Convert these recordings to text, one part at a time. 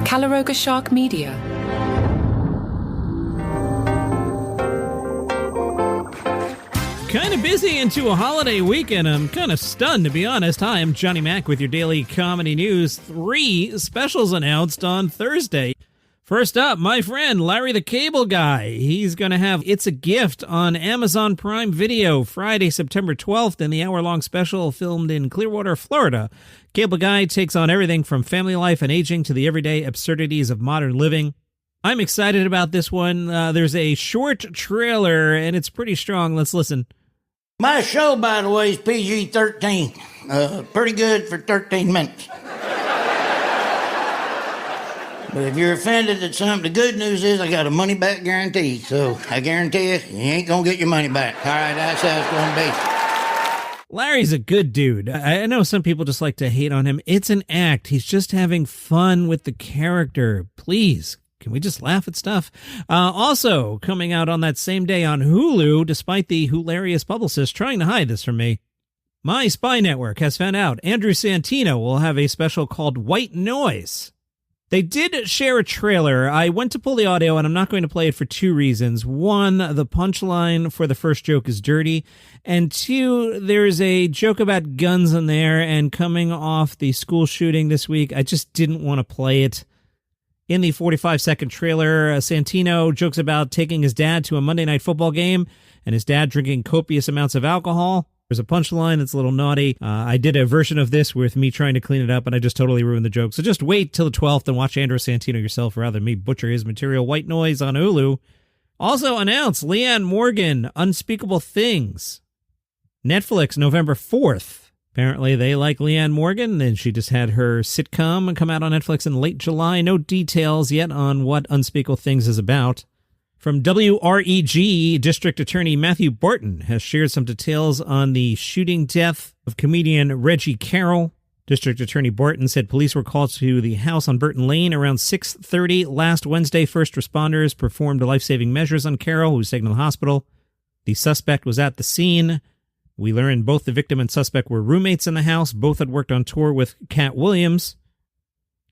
Calaroga Shark Media. Kind of busy into a holiday weekend. I'm kind of stunned, to be honest. Hi, I'm Johnny Mac with your daily comedy news. 3 specials announced on Thursday. First up, my friend Larry the Cable Guy. He's going to have It's a Gift on Amazon Prime Video Friday, September 12th in the hour-long special filmed in Clearwater, Florida. Cable Guy takes on everything from family life and aging to the everyday absurdities of modern living. I'm excited about this one. There's a short trailer, and it's pretty strong. Let's listen. My show, by the way, is PG-13. Pretty good for 13 minutes. But if you're offended at something, the good news is I got a money-back guarantee. So I guarantee you ain't going to get your money back. All right, that's how it's going to be. Larry's a good dude. I know some people just like to hate on him. It's an act. He's just having fun with the character. Please, can we just laugh at stuff? Also, coming out on that same day on Hulu, despite the hilarious publicist trying to hide this from me, My Spy Network has found out Andrew Santino will have a special called White Noise. They did share a trailer. I went to pull the audio, and I'm not going to play it for 2 reasons. 1, the punchline for the first joke is dirty. And 2, there's a joke about guns in there, and coming off the school shooting this week, I just didn't want to play it. In the 45-second trailer, Santino jokes about taking his dad to a Monday Night Football game, and his dad drinking copious amounts of alcohol. There's a punchline that's a little naughty. I did a version of this with me trying to clean it up, and I just totally ruined the joke. So just wait till the 12th and watch Andrew Santino yourself rather than me butcher his material. White Noise on Hulu. Also announced Leanne Morgan, Unspeakable Things. Netflix, November 4th. Apparently they like Leanne Morgan, and she just had her sitcom come out on Netflix in late July. No details yet on what Unspeakable Things is about. From WREG, District Attorney Matthew Barton has shared some details on the shooting death of comedian Reggie Carroll. District Attorney Barton said police were called to the house on Burton Lane around 6:30 last Wednesday. First responders performed life-saving measures on Carroll, who was taken to the hospital. The suspect was at the scene. We learned both the victim and suspect were roommates in the house. Both had worked on tour with Cat Williams.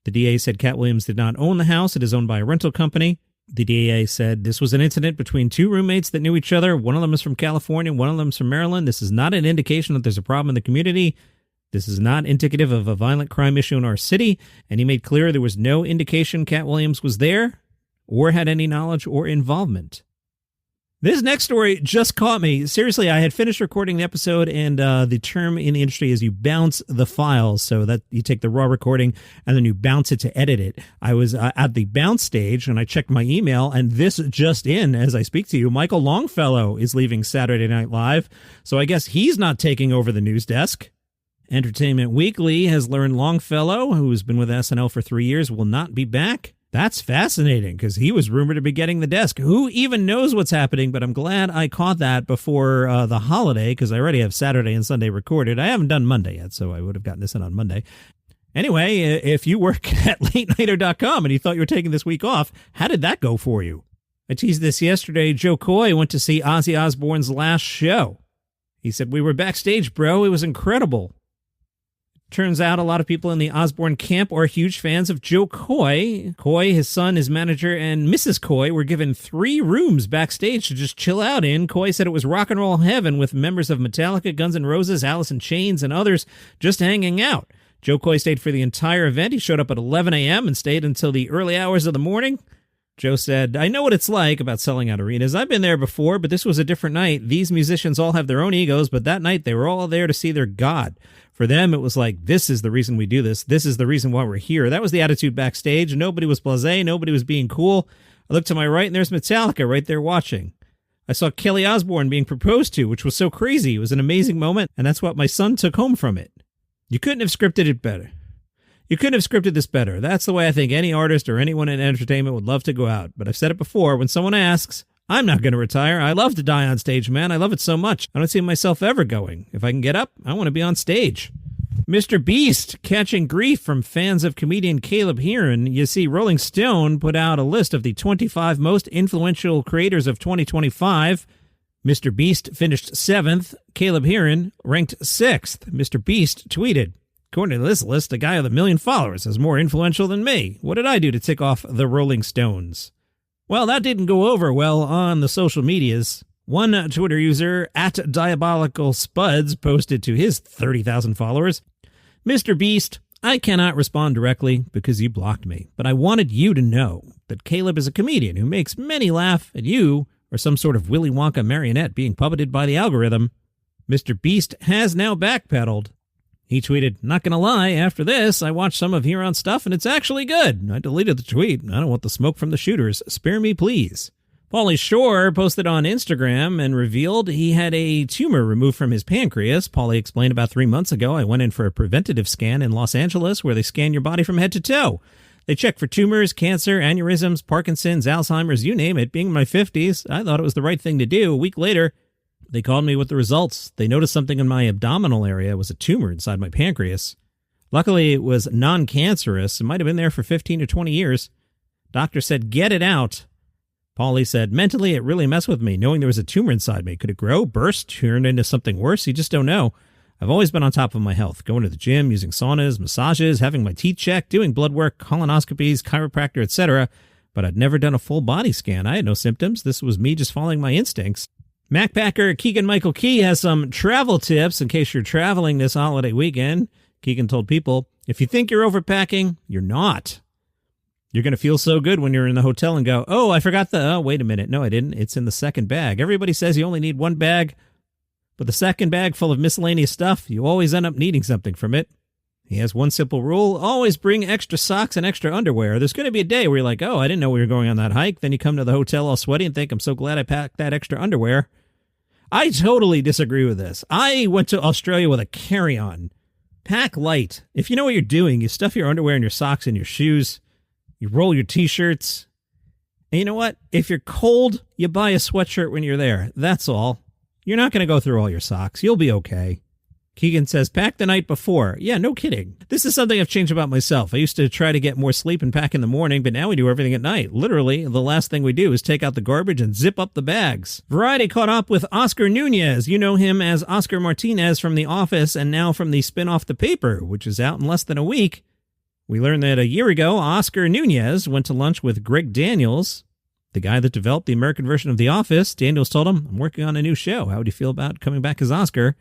The DA said Cat Williams did not own the house. It is owned by a rental company. The DA said this was an incident between 2 roommates that knew each other. One of them is from California, one of them is from Maryland. This is not an indication that there's a problem in the community. This is not indicative of a violent crime issue in our city. And he made clear there was no indication Cat Williams was there or had any knowledge or involvement. This next story just caught me. Seriously, I had finished recording the episode, and the term in the industry is you bounce the files, so that you take the raw recording and then you bounce it to edit it. I was at the bounce stage, and I checked my email, and this just in, as I speak to you, Michael Longfellow is leaving Saturday Night Live, so I guess he's not taking over the news desk. Entertainment Weekly has learned Longfellow, who's been with SNL for 3 years, will not be back. That's fascinating, because he was rumored to be getting the desk. Who even knows what's happening? But I'm glad I caught that before the holiday, because I already have Saturday and Sunday recorded. I haven't done Monday yet, so I would have gotten this in on Monday. Anyway, if you work at latenighter.com and you thought you were taking this week off, how did that go for you? I teased this yesterday. Jo Koy went to see Ozzy Osbourne's last show. He said, "We were backstage, bro. It was incredible." Turns out a lot of people in the Osbourne camp are huge fans of Jo Koy. Koy, his son, his manager, and Mrs. Koy were given 3 rooms backstage to just chill out in. Koy said it was rock and roll heaven with members of Metallica, Guns N' Roses, Alice in Chains, and others just hanging out. Jo Koy stayed for the entire event. He showed up at 11 a.m. and stayed until the early hours of the morning. Joe said, "I know what it's like about selling out arenas. I've been there before, but this was a different night. These musicians all have their own egos, but that night they were all there to see their God. For them, it was like, this is the reason we do this. This is the reason why we're here." That was the attitude backstage. Nobody was blasé. Nobody was being cool. I looked to my right, and there's Metallica right there watching. I saw Kelly Osbourne being proposed to, which was so crazy. It was an amazing moment, and that's what my son took home from it. You couldn't have scripted it better. You couldn't have scripted this better. That's the way I think any artist or anyone in entertainment would love to go out. But I've said it before, when someone asks, I'm not going to retire. I love to die on stage, man. I love it so much. I don't see myself ever going. If I can get up, I want to be on stage. MrBeast catching grief from fans of comedian Caleb Hearon. You see, Rolling Stone put out a list of the 25 most influential creators of 2025. MrBeast finished 7th. Caleb Hearon ranked 6th. MrBeast tweeted, According to this list, a guy with 1 million followers is more influential than me. What did I do to tick off the Rolling Stones? Well, that didn't go over well on the social medias. One Twitter user, @DiabolicalSpuds, posted to his 30,000 followers, MrBeast, I cannot respond directly because you blocked me, but I wanted you to know that Caleb is a comedian who makes many laugh, and you are some sort of Willy Wonka marionette being puppeted by the algorithm. MrBeast has now backpedaled. He tweeted, not gonna lie, after this, I watched some of Heron's stuff and it's actually good. I deleted the tweet. I don't want the smoke from the shooters. Spare me, please. Pauly Shore posted on Instagram and revealed he had a tumor removed from his pancreas. Pauly explained about 3 months ago, I went in for a preventative scan in Los Angeles where they scan your body from head to toe. They check for tumors, cancer, aneurysms, Parkinson's, Alzheimer's, you name it. Being in my 50s, I thought it was the right thing to do. A week later, they called me with the results. They noticed something in my abdominal area. It was a tumor inside my pancreas. Luckily, it was non-cancerous. It might have been there for 15 or 20 years. Doctor said, get it out. Pauly said, mentally, it really messed with me, knowing there was a tumor inside me. Could it grow, burst, turn into something worse? You just don't know. I've always been on top of my health, going to the gym, using saunas, massages, having my teeth checked, doing blood work, colonoscopies, chiropractor, etc. But I'd never done a full body scan. I had no symptoms. This was me just following my instincts. Macpacker Keegan-Michael Key has some travel tips in case you're traveling this holiday weekend. Keegan told people, if you think you're overpacking, you're not. You're going to feel so good when you're in the hotel and go, oh, I forgot wait a minute. No, I didn't. It's in the second bag. Everybody says you only need one bag, but the second bag full of miscellaneous stuff, you always end up needing something from it. He has one simple rule, always bring extra socks and extra underwear. There's going to be a day where you're like, oh, I didn't know we were going on that hike. Then you come to the hotel all sweaty and think, I'm so glad I packed that extra underwear. I totally disagree with this. I went to Australia with a carry-on. Pack light. If you know what you're doing, you stuff your underwear and your socks in your shoes. You roll your t-shirts. And you know what? If you're cold, you buy a sweatshirt when you're there. That's all. You're not going to go through all your socks. You'll be okay. Keegan says, pack the night before. Yeah, no kidding. This is something I've changed about myself. I used to try to get more sleep and pack in the morning, but now we do everything at night. Literally, the last thing we do is take out the garbage and zip up the bags. Variety caught up with Oscar Nunez. You know him as Oscar Martinez from The Office and now from the spin-off The Paper, which is out in less than a week. We learned that a year ago, Oscar Nunez went to lunch with Greg Daniels, the guy that developed the American version of The Office. Daniels told him, I'm working on a new show. How would you feel about coming back as Oscar?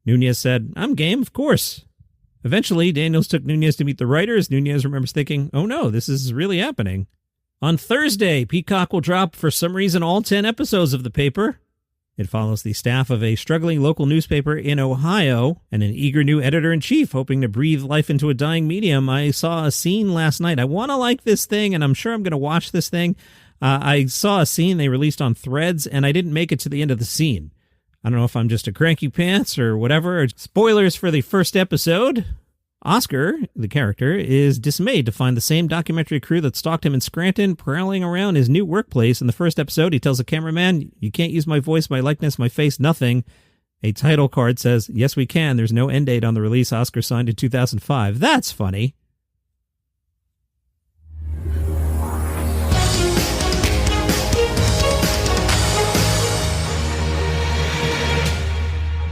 Nunez said, I'm game, of course. Eventually, Daniels took Nunez to meet the writers. Nunez remembers thinking, oh no, this is really happening. On Thursday, Peacock will drop, for some reason, all 10 episodes of The Paper. It follows the staff of a struggling local newspaper in Ohio and an eager new editor-in-chief hoping to breathe life into a dying medium. I saw a scene last night. I want to like this thing, and I'm sure I'm going to watch this thing. I saw a scene they released on Threads, and I didn't make it to the end of the scene. I don't know if I'm just a cranky pants or whatever. Spoilers for the first episode. Oscar, the character, is dismayed to find the same documentary crew that stalked him in Scranton prowling around his new workplace. In the first episode, he tells the cameraman, you can't use my voice, my likeness, my face, nothing. A title card says, yes, we can. There's no end date on the release. Oscar signed in 2005. That's funny.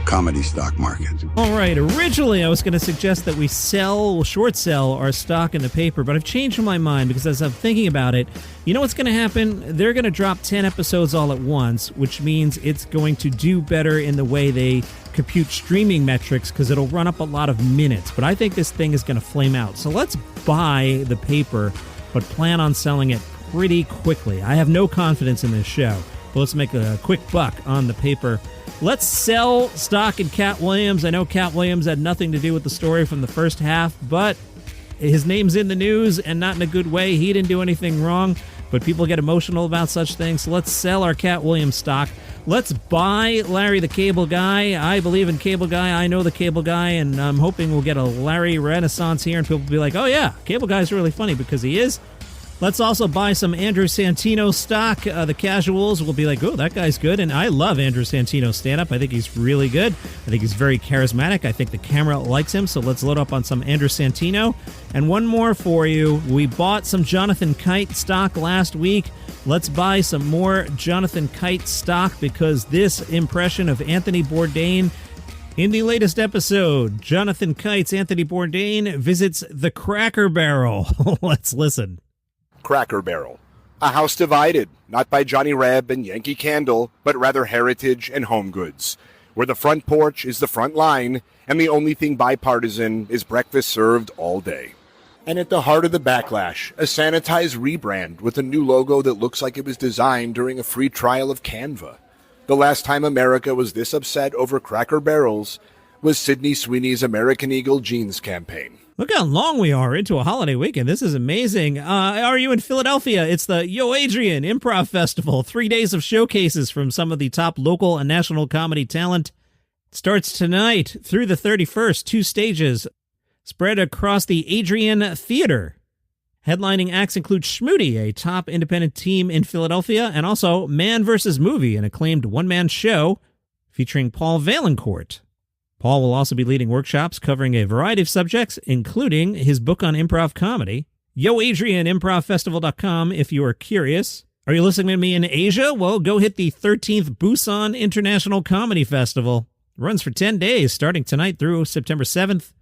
Comedy stock market. All right, originally I was going to suggest that we short sell our stock in The Paper, but I've changed my mind because as I'm thinking about it, you know what's going to happen? They're going to drop 10 episodes all at once, which means it's going to do better in the way they compute streaming metrics because it'll run up a lot of minutes. But I think this thing is going to flame out. So let's buy The Paper, but plan on selling it pretty quickly. I have no confidence in this show, but let's make a quick buck on The Paper. Let's sell stock in Cat Williams. I know Cat Williams had nothing to do with the story from the first half, but his name's in the news and not in a good way. He didn't do anything wrong, but people get emotional about such things. So let's sell our Cat Williams stock. Let's buy Larry the Cable Guy. I believe in Cable Guy. I know the Cable Guy, and I'm hoping we'll get a Larry renaissance here, and people will be like, oh yeah, Cable Guy's really funny because he is. Let's also buy some Andrew Santino stock. The casuals will be like, oh, that guy's good. And I love Andrew Santino's stand-up. I think he's really good. I think he's very charismatic. I think the camera likes him. So let's load up on some Andrew Santino. And one more for you. We bought some Jonathan Kite stock last week. Let's buy some more Jonathan Kite stock because this impression of Anthony Bourdain In the latest episode, Jonathan Kite's Anthony Bourdain visits the Cracker Barrel. Let's listen. Cracker Barrel. A house divided, not by Johnny Reb and Yankee Candle, but rather heritage and home goods, where the front porch is the front line, and the only thing bipartisan is breakfast served all day. And at the heart of the backlash, a sanitized rebrand with a new logo that looks like it was designed during a free trial of Canva. The last time America was this upset over Cracker Barrels was Sydney Sweeney's American Eagle jeans campaign. Look how long we are into a holiday weekend. This is amazing. Are you in Philadelphia? It's the Yo Adrian Improv Festival. 3 days of showcases from some of the top local and national comedy talent. It starts tonight through the 31st. 2 stages spread across the Adrian Theater. Headlining acts include Schmoody, a top independent team in Philadelphia, and also Man vs. Movie, an acclaimed one-man show featuring Paul Valancourt. Paul will also be leading workshops covering a variety of subjects, including his book on improv comedy. YoAdrianImprovFestival.com if you are curious. Are you listening to me in Asia? Well, go hit the 13th Busan International Comedy Festival. It runs for 10 days, starting tonight through September 7th.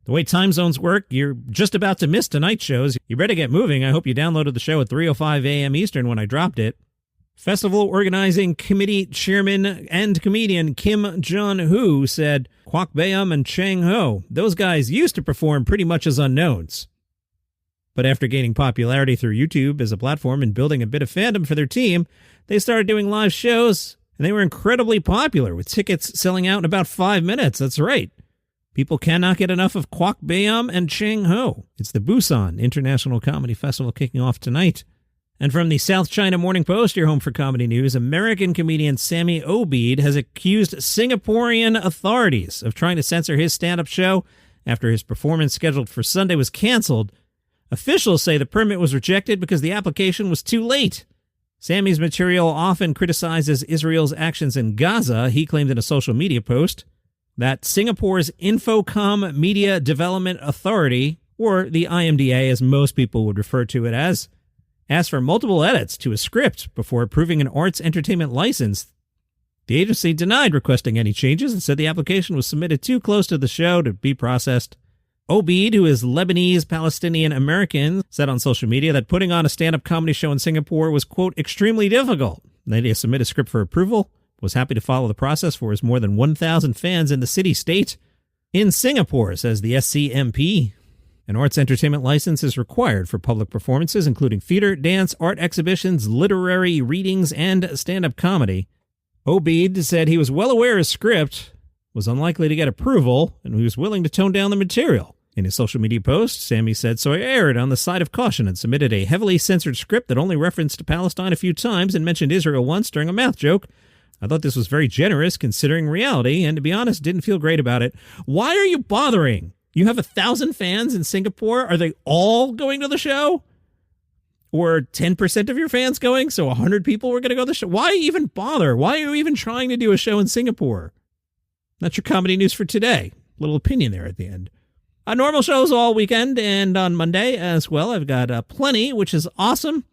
The way time zones work, you're just about to miss tonight's shows. You better get moving. I hope you downloaded the show at 3:05 a.m. Eastern when I dropped it. Festival Organizing Committee Chairman and comedian Kim Jong-hoo said, Kwok Baeum and Chang Ho, those guys used to perform pretty much as unknowns. But after gaining popularity through YouTube as a platform and building a bit of fandom for their team, they started doing live shows, and they were incredibly popular, with tickets selling out in about 5 minutes. That's right. People cannot get enough of Kwok Baeum and Chang Ho. It's the Busan International Comedy Festival kicking off tonight. And from the South China Morning Post, your home for comedy news, American comedian Sammy Obeid has accused Singaporean authorities of trying to censor his stand-up show after his performance scheduled for Sunday was canceled. Officials say the permit was rejected because the application was too late. Sammy's material often criticizes Israel's actions in Gaza. He claimed in a social media post that Singapore's Infocom Media Development Authority, or the IMDA as most people would refer to it as, asked for multiple edits to a script before approving an arts entertainment license. The agency denied requesting any changes and said the application was submitted too close to the show to be processed. Obeid, who is Lebanese-Palestinian-American, said on social media that putting on a stand-up comedy show in Singapore was, quote, extremely difficult. Then he submitted a script for approval, was happy to follow the process for his more than 1,000 fans in the city-state. In Singapore, says the SCMP, an arts entertainment license is required for public performances, including theater, dance, art exhibitions, literary readings, and stand-up comedy. Obeid said he was well aware his script was unlikely to get approval, and he was willing to tone down the material. In his social media post, Sammy said, so I erred on the side of caution and submitted a heavily censored script that only referenced Palestine a few times and mentioned Israel once during a math joke. I thought this was very generous considering reality, and to be honest, didn't feel great about it. Why are you bothering? You have 1,000 fans in Singapore. Are they all going to the show? Or 10% of your fans going? So 100 people were going to go to the show? Why even bother? Why are you even trying to do a show in Singapore? That's your comedy news for today. Little opinion there at the end. Normal shows all weekend and on Monday as well. I've got plenty, which is awesome.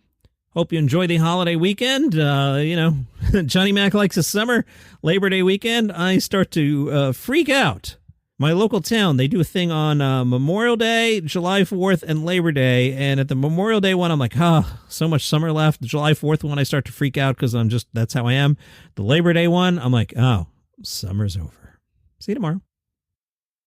Hope you enjoy the holiday weekend. Johnny Mac likes his summer. Labor Day weekend, I start to freak out. My local town, they do a thing on Memorial Day, July 4th, and Labor Day. And at the Memorial Day one, I'm like, so much summer left. The July 4th one, I start to freak out because that's how I am. The Labor Day one, I'm like, summer's over. See you tomorrow.